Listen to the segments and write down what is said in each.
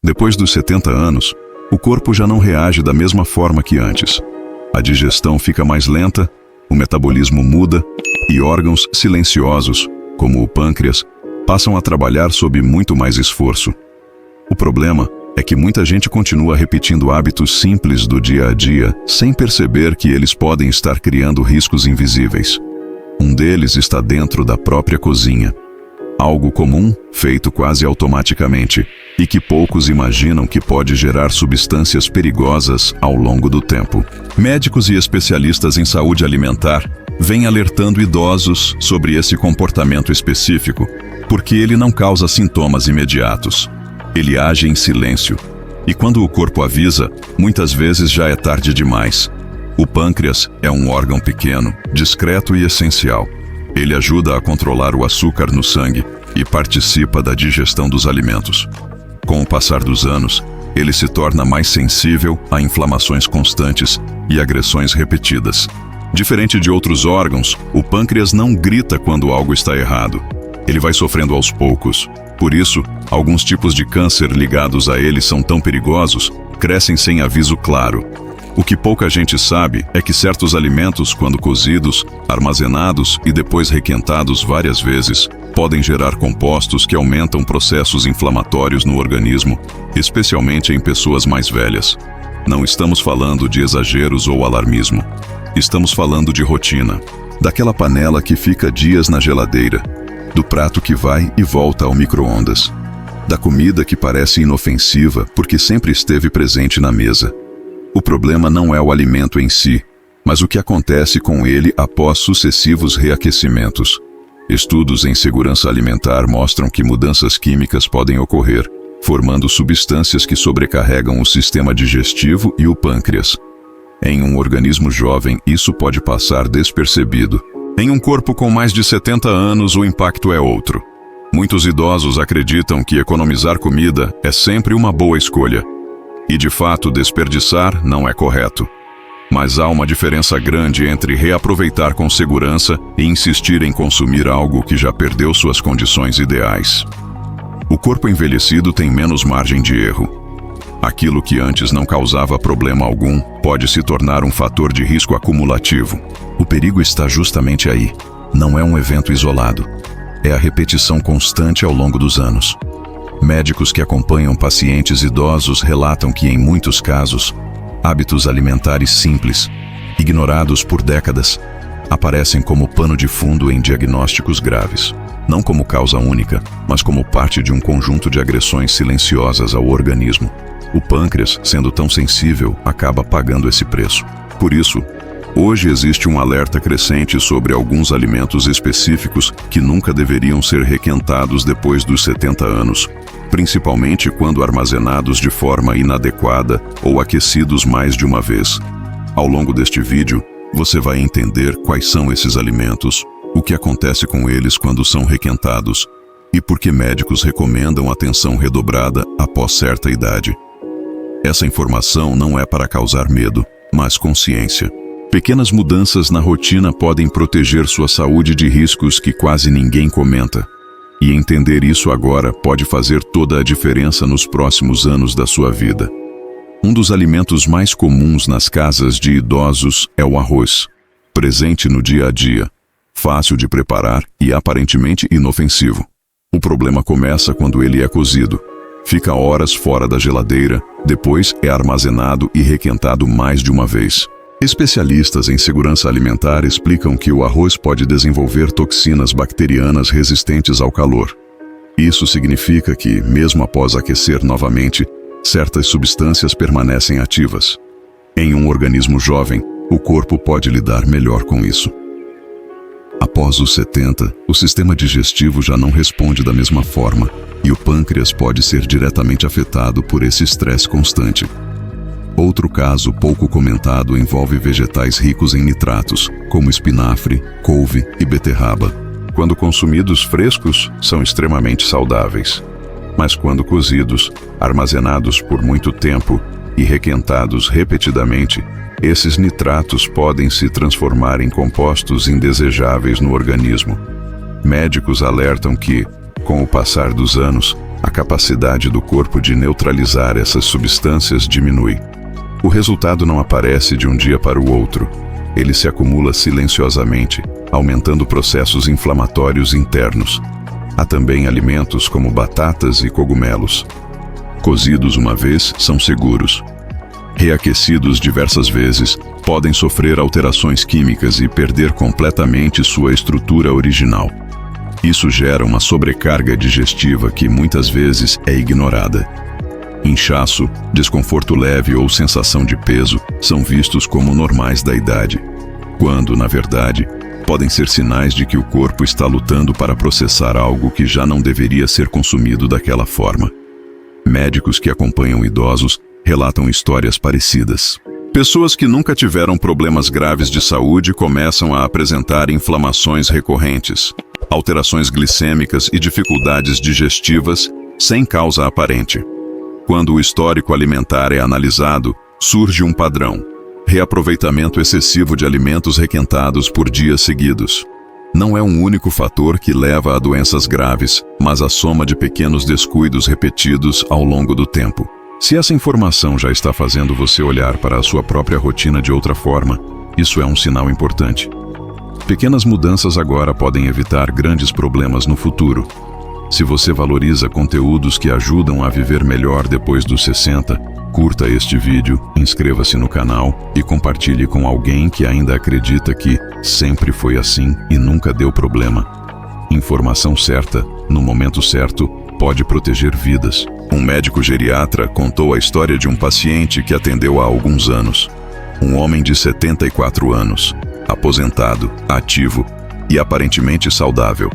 Depois dos 70 anos, o corpo já não reage da mesma forma que antes. A digestão fica mais lenta, o metabolismo muda e órgãos silenciosos, como o pâncreas, passam a trabalhar sob muito mais esforço. O problema é que muita gente continua repetindo hábitos simples do dia a dia sem perceber que eles podem estar criando riscos invisíveis. Um deles está dentro da própria cozinha. Algo comum, feito quase automaticamente, e que poucos imaginam que pode gerar substâncias perigosas ao longo do tempo. Médicos e especialistas em saúde alimentar vêm alertando idosos sobre esse comportamento específico, porque ele não causa sintomas imediatos. Ele age em silêncio. E quando o corpo avisa, muitas vezes já é tarde demais. O pâncreas é um órgão pequeno, discreto e essencial. Ele ajuda a controlar o açúcar no sangue e participa da digestão dos alimentos. Com o passar dos anos, ele se torna mais sensível a inflamações constantes e agressões repetidas. Diferente de outros órgãos, o pâncreas não grita quando algo está errado. Ele vai sofrendo aos poucos. Por isso, alguns tipos de câncer ligados a ele são tão perigosos, crescem sem aviso claro. O que pouca gente sabe é que certos alimentos, quando cozidos, armazenados e depois requentados várias vezes, podem gerar compostos que aumentam processos inflamatórios no organismo, especialmente em pessoas mais velhas. Não estamos falando de exageros ou alarmismo. Estamos falando de rotina. Daquela panela que fica dias na geladeira, do prato que vai e volta ao micro-ondas, da comida que parece inofensiva porque sempre esteve presente na mesa. O problema não é o alimento em si, mas o que acontece com ele após sucessivos reaquecimentos. Estudos em segurança alimentar mostram que mudanças químicas podem ocorrer, formando substâncias que sobrecarregam o sistema digestivo e o pâncreas. Em um organismo jovem, isso pode passar despercebido. Em um corpo com mais de 70 anos, o impacto é outro. Muitos idosos acreditam que economizar comida é sempre uma boa escolha. E de fato, desperdiçar não é correto. Mas há uma diferença grande entre reaproveitar com segurança e insistir em consumir algo que já perdeu suas condições ideais. O corpo envelhecido tem menos margem de erro. Aquilo que antes não causava problema algum pode se tornar um fator de risco acumulativo. O perigo está justamente aí. Não é um evento isolado. É a repetição constante ao longo dos anos. Médicos que acompanham pacientes idosos relatam que, em muitos casos, hábitos alimentares simples, ignorados por décadas, aparecem como pano de fundo em diagnósticos graves. Não como causa única, mas como parte de um conjunto de agressões silenciosas ao organismo. O pâncreas, sendo tão sensível, acaba pagando esse preço. Por isso, hoje existe um alerta crescente sobre alguns alimentos específicos que nunca deveriam ser requentados depois dos 70 anos, principalmente quando armazenados de forma inadequada ou aquecidos mais de uma vez. Ao longo deste vídeo, você vai entender quais são esses alimentos, o que acontece com eles quando são requentados e por que médicos recomendam atenção redobrada após certa idade. Essa informação não é para causar medo, mas consciência. Pequenas mudanças na rotina podem proteger sua saúde de riscos que quase ninguém comenta. E entender isso agora pode fazer toda a diferença nos próximos anos da sua vida. Um dos alimentos mais comuns nas casas de idosos é o arroz, presente no dia a dia, fácil de preparar e aparentemente inofensivo. O problema começa quando ele é cozido. Fica horas fora da geladeira, depois é armazenado e requentado mais de uma vez. Especialistas em segurança alimentar explicam que o arroz pode desenvolver toxinas bacterianas resistentes ao calor. Isso significa que, mesmo após aquecer novamente, certas substâncias permanecem ativas. Em um organismo jovem, o corpo pode lidar melhor com isso. Após os 70, o sistema digestivo já não responde da mesma forma, e o pâncreas pode ser diretamente afetado por esse estresse constante. Outro caso pouco comentado envolve vegetais ricos em nitratos, como espinafre, couve e beterraba. Quando consumidos frescos, são extremamente saudáveis. Mas quando cozidos, armazenados por muito tempo e requentados repetidamente, esses nitratos podem se transformar em compostos indesejáveis no organismo. Médicos alertam que, com o passar dos anos, A capacidade do corpo de neutralizar essas substâncias diminui. O resultado não aparece de um dia para o outro. Ele se acumula silenciosamente, aumentando processos inflamatórios internos. Há também alimentos como batatas e cogumelos. Cozidos uma vez, são seguros. Reaquecidos diversas vezes, podem sofrer alterações químicas e perder completamente sua estrutura original. Isso gera uma sobrecarga digestiva que muitas vezes é ignorada. Inchaço, desconforto leve ou sensação de peso são vistos como normais da idade, quando, na verdade, podem ser sinais de que o corpo está lutando para processar algo que já não deveria ser consumido daquela forma. Médicos que acompanham idosos relatam histórias parecidas. Pessoas que nunca tiveram problemas graves de saúde começam a apresentar inflamações recorrentes, alterações glicêmicas e dificuldades digestivas sem causa aparente. Quando o histórico alimentar é analisado, surge um padrão: reaproveitamento excessivo de alimentos requentados por dias seguidos. Não é um único fator que leva a doenças graves, mas a soma de pequenos descuidos repetidos ao longo do tempo. Se essa informação já está fazendo você olhar para a sua própria rotina de outra forma, isso é um sinal importante. Pequenas mudanças agora podem evitar grandes problemas no futuro. Se você valoriza conteúdos que ajudam a viver melhor depois dos 60, curta este vídeo, inscreva-se no canal e compartilhe com alguém que ainda acredita que sempre foi assim e nunca deu problema. Informação certa, no momento certo, pode proteger vidas. Um médico geriatra contou a história de um paciente que atendeu há alguns anos. Um homem de 74 anos, aposentado, ativo e aparentemente saudável.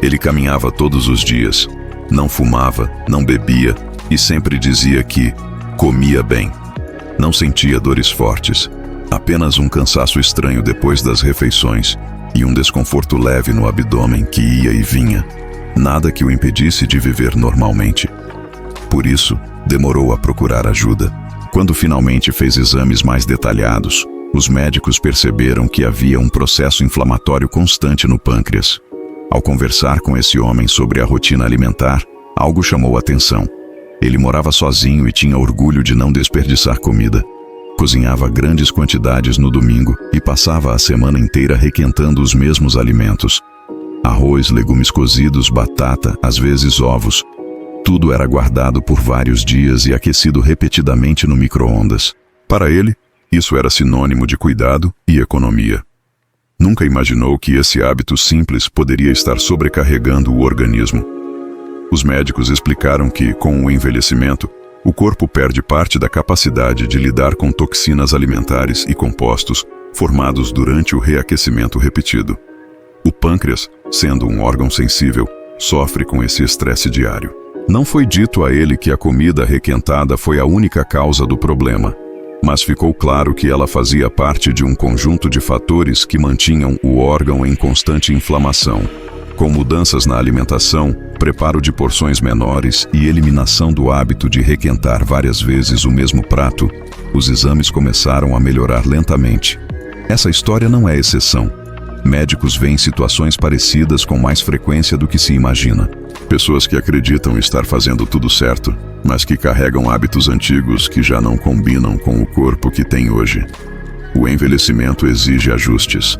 Ele caminhava todos os dias, não fumava, não bebia e sempre dizia que comia bem. Não sentia dores fortes, apenas um cansaço estranho depois das refeições e um desconforto leve no abdômen que ia e vinha. Nada que o impedisse de viver normalmente. Por isso, demorou a procurar ajuda. Quando finalmente fez exames mais detalhados, os médicos perceberam que havia um processo inflamatório constante no pâncreas. Ao conversar com esse homem sobre a rotina alimentar, algo chamou a atenção. Ele morava sozinho e tinha orgulho de não desperdiçar comida. Cozinhava grandes quantidades no domingo e passava a semana inteira requentando os mesmos alimentos. Arroz, legumes cozidos, batata, às vezes ovos. Tudo era guardado por vários dias e aquecido repetidamente no micro-ondas. Para ele, isso era sinônimo de cuidado e economia. Nunca imaginou que esse hábito simples poderia estar sobrecarregando o organismo. Os médicos explicaram que, com o envelhecimento, o corpo perde parte da capacidade de lidar com toxinas alimentares e compostos formados durante o reaquecimento repetido. O pâncreas, sendo um órgão sensível, sofre com esse estresse diário. Não foi dito a ele que a comida requentada foi a única causa do problema, mas ficou claro que ela fazia parte de um conjunto de fatores que mantinham o órgão em constante inflamação. Com mudanças na alimentação, preparo de porções menores e eliminação do hábito de requentar várias vezes o mesmo prato, os exames começaram a melhorar lentamente. Essa história não é exceção. Médicos veem situações parecidas com mais frequência do que se imagina. Pessoas que acreditam estar fazendo tudo certo, mas que carregam hábitos antigos que já não combinam com o corpo que tem hoje. O envelhecimento exige ajustes.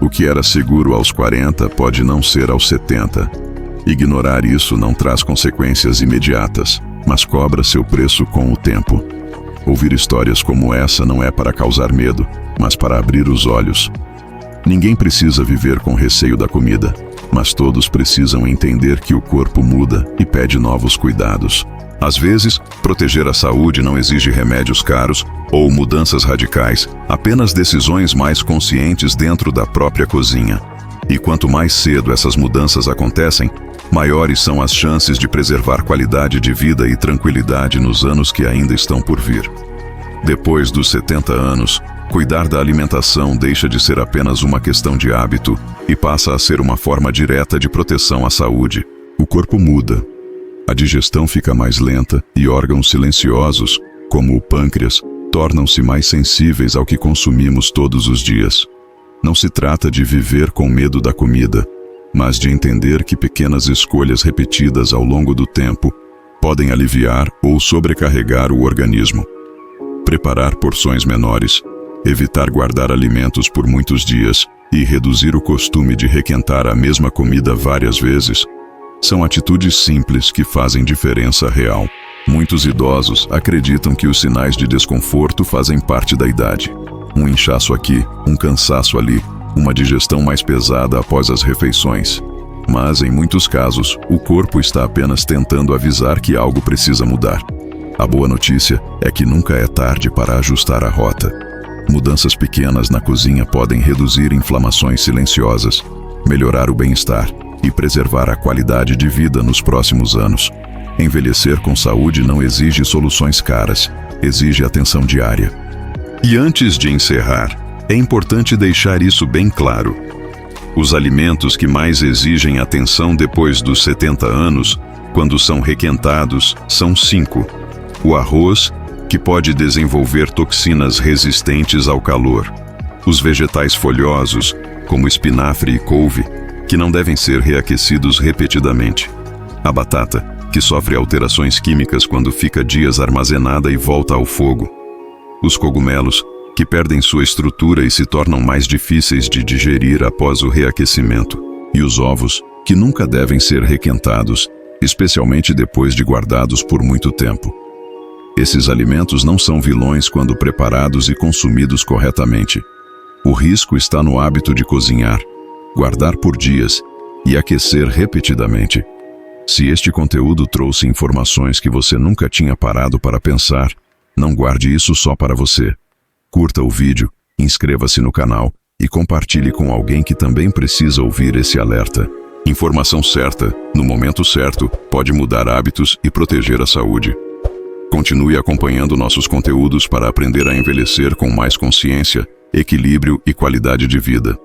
O que era seguro aos 40 pode não ser aos 70. Ignorar isso não traz consequências imediatas, mas cobra seu preço com o tempo. Ouvir histórias como essa não é para causar medo, mas para abrir os olhos. Ninguém precisa viver com receio da comida, mas todos precisam entender que o corpo muda e pede novos cuidados. Às vezes, proteger a saúde não exige remédios caros ou mudanças radicais, apenas decisões mais conscientes dentro da própria cozinha. E quanto mais cedo essas mudanças acontecem, maiores são as chances de preservar qualidade de vida e tranquilidade nos anos que ainda estão por vir. Depois dos 70 anos, cuidar da alimentação deixa de ser apenas uma questão de hábito e passa a ser uma forma direta de proteção à saúde. O corpo muda. A digestão fica mais lenta e órgãos silenciosos, como o pâncreas, tornam-se mais sensíveis ao que consumimos todos os dias. Não se trata de viver com medo da comida, mas de entender que pequenas escolhas repetidas ao longo do tempo podem aliviar ou sobrecarregar o organismo. Preparar porções menores, evitar guardar alimentos por muitos dias e reduzir o costume de requentar a mesma comida várias vezes são atitudes simples que fazem diferença real. Muitos idosos acreditam que os sinais de desconforto fazem parte da idade. Um inchaço aqui, um cansaço ali, uma digestão mais pesada após as refeições. Mas, em muitos casos, o corpo está apenas tentando avisar que algo precisa mudar. A boa notícia é que nunca é tarde para ajustar a rota. Mudanças pequenas na cozinha podem reduzir inflamações silenciosas, melhorar o bem-estar e preservar a qualidade de vida nos próximos anos. Envelhecer com saúde não exige soluções caras, exige atenção diária. E antes de encerrar, é importante deixar isso bem claro. Os alimentos que mais exigem atenção depois dos 70 anos, quando são requentados, são 5. O arroz, que pode desenvolver toxinas resistentes ao calor. Os vegetais folhosos, como espinafre e couve, que não devem ser reaquecidos repetidamente. A batata, que sofre alterações químicas quando fica dias armazenada e volta ao fogo. Os cogumelos, que perdem sua estrutura e se tornam mais difíceis de digerir após o reaquecimento. E os ovos, que nunca devem ser requentados, especialmente depois de guardados por muito tempo. Esses alimentos não são vilões quando preparados e consumidos corretamente. O risco está no hábito de cozinhar, guardar por dias e aquecer repetidamente. Se este conteúdo trouxe informações que você nunca tinha parado para pensar, não guarde isso só para você. Curta o vídeo, inscreva-se no canal e compartilhe com alguém que também precisa ouvir esse alerta. Informação certa, no momento certo, pode mudar hábitos e proteger a saúde. Continue acompanhando nossos conteúdos para aprender a envelhecer com mais consciência, equilíbrio e qualidade de vida.